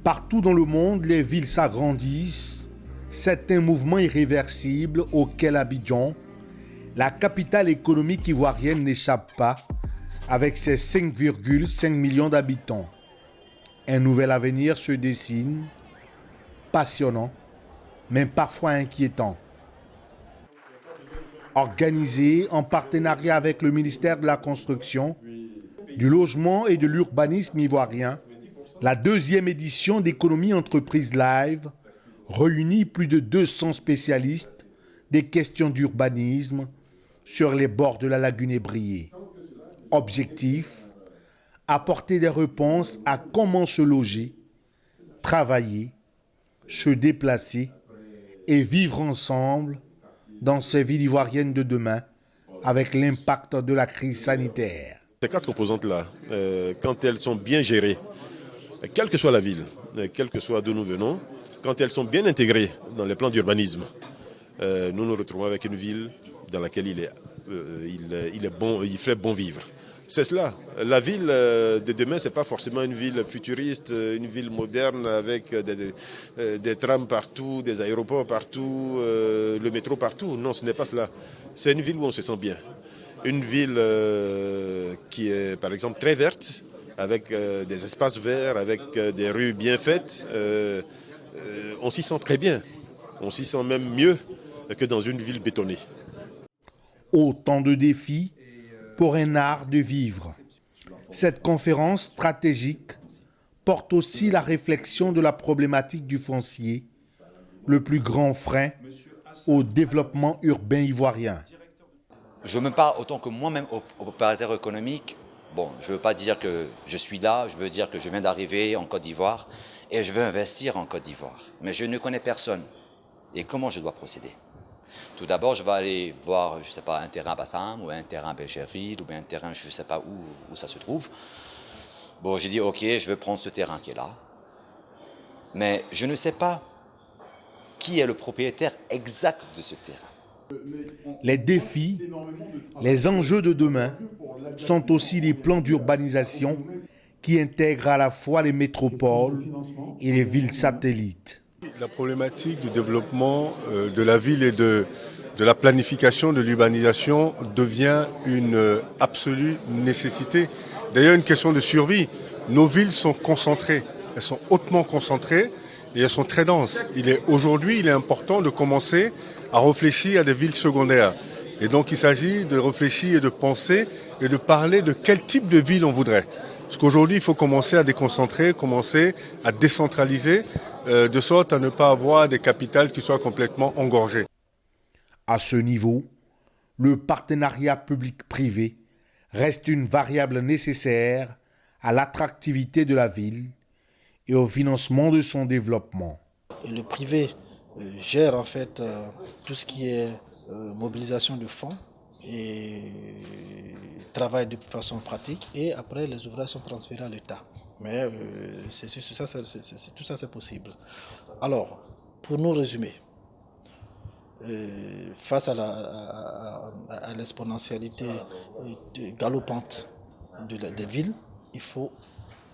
Partout dans le monde, les villes s'agrandissent. C'est un mouvement irréversible auquel Abidjan, la capitale économique ivoirienne, n'échappe pas avec ses 5,5 millions d'habitants. Un nouvel avenir se dessine, passionnant, mais parfois inquiétant. Organisé en partenariat avec le ministère de la Construction, du Logement et de l'Urbanisme ivoirien, la deuxième édition d'Économie Entreprise Live réunit plus de 200 spécialistes des questions d'urbanisme sur les bords de la lagune ébriée. Objectif, apporter des réponses à comment se loger, travailler, se déplacer et vivre ensemble dans ces villes ivoiriennes de demain avec l'impact de la crise sanitaire. Ces quatre composantes-là, quand elles sont bien gérées, quelle que soit la ville, quel que soit d'où nous venons, quand elles sont bien intégrées dans les plans d'urbanisme, nous nous retrouvons avec une ville dans laquelle il fait bon vivre. C'est cela. La ville de demain, ce n'est pas forcément une ville futuriste, une ville moderne avec des trams partout, des aéroports partout, le métro partout. Non, ce n'est pas cela. C'est une ville où on se sent bien. Une ville qui est, par exemple, très verte, avec des espaces verts, avec des rues bien faites. On s'y sent très bien. On s'y sent même mieux que dans une ville bétonnée. Autant de défis pour un art de vivre. Cette conférence stratégique porte aussi la réflexion de la problématique du foncier, le plus grand frein au développement urbain ivoirien. Je me parle autant que moi-même opérateur économique. Bon, je ne veux pas dire que je suis là, je veux dire que je viens d'arriver en Côte d'Ivoire et je veux investir en Côte d'Ivoire. Mais je ne connais personne. Et comment je dois procéder? Tout d'abord, je vais aller voir, je ne sais pas, un terrain à Bassam ou un terrain à Bécherville ou bien un terrain, je ne sais pas où ça se trouve. Bon, j'ai dit, ok, je vais prendre ce terrain qui est là. Mais je ne sais pas qui est le propriétaire exact de ce terrain. Les défis, les enjeux de demain sont aussi les plans d'urbanisation qui intègrent à la fois les métropoles et les villes satellites. La problématique du développement de la ville et de la planification de l'urbanisation devient une absolue nécessité. D'ailleurs, une question de survie. Nos villes sont concentrées, elles sont hautement concentrées et elles sont très denses. Aujourd'hui, il est important de commencer à réfléchir à des villes secondaires. Et donc, il s'agit de réfléchir et de penser et de parler de quel type de ville on voudrait. Parce qu'aujourd'hui, il faut commencer à déconcentrer, commencer à décentraliser, de sorte à ne pas avoir des capitales qui soient complètement engorgées. À ce niveau, le partenariat public-privé reste une variable nécessaire à l'attractivité de la ville et au financement de son développement. Et le privé gère en fait tout ce qui est mobilisation de fonds et travaille de façon pratique et après les ouvrages sont transférés à l'État. Mais tout ça c'est possible. Alors, pour nous résumer, face à l'exponentialité galopante des villes, il faut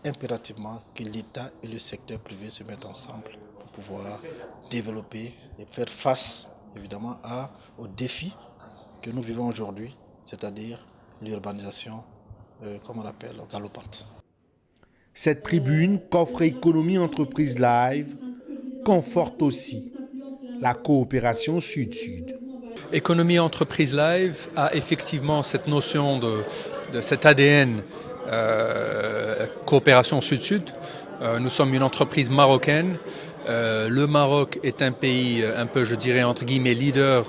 impérativement que l'État et le secteur privé se mettent ensemble pour pouvoir développer et faire face évidemment aux défis que nous vivons aujourd'hui, c'est-à-dire l'urbanisation, comme on l'appelle, galopante. Cette tribune qu'offre Économie Entreprise Live conforte aussi la coopération Sud-Sud. Économie Entreprise Live a effectivement cette notion de cet ADN coopération Sud-Sud. Nous sommes une entreprise marocaine. Le Maroc est un pays un peu, je dirais, entre guillemets, leader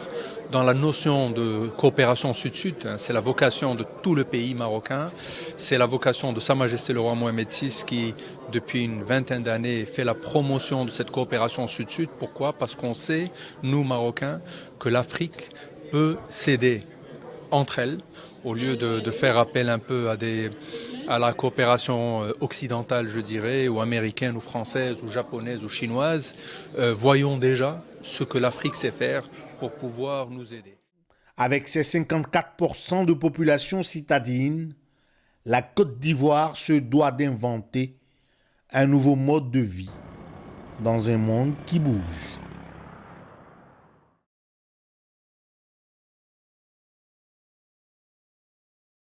dans la notion de coopération Sud-Sud. C'est la vocation de tout le pays marocain. C'est la vocation de Sa Majesté le roi Mohamed VI qui, depuis une vingtaine d'années, fait la promotion de cette coopération Sud-Sud. Pourquoi? Parce qu'on sait, nous Marocains, que l'Afrique peut s'aider entre elles au lieu de faire appel un peu à la coopération occidentale, je dirais, ou américaine, ou française, ou japonaise, ou chinoise. Voyons déjà ce que l'Afrique sait faire pour pouvoir nous aider. Avec ses 54% de population citadine, la Côte d'Ivoire se doit d'inventer un nouveau mode de vie. dans un monde qui bouge.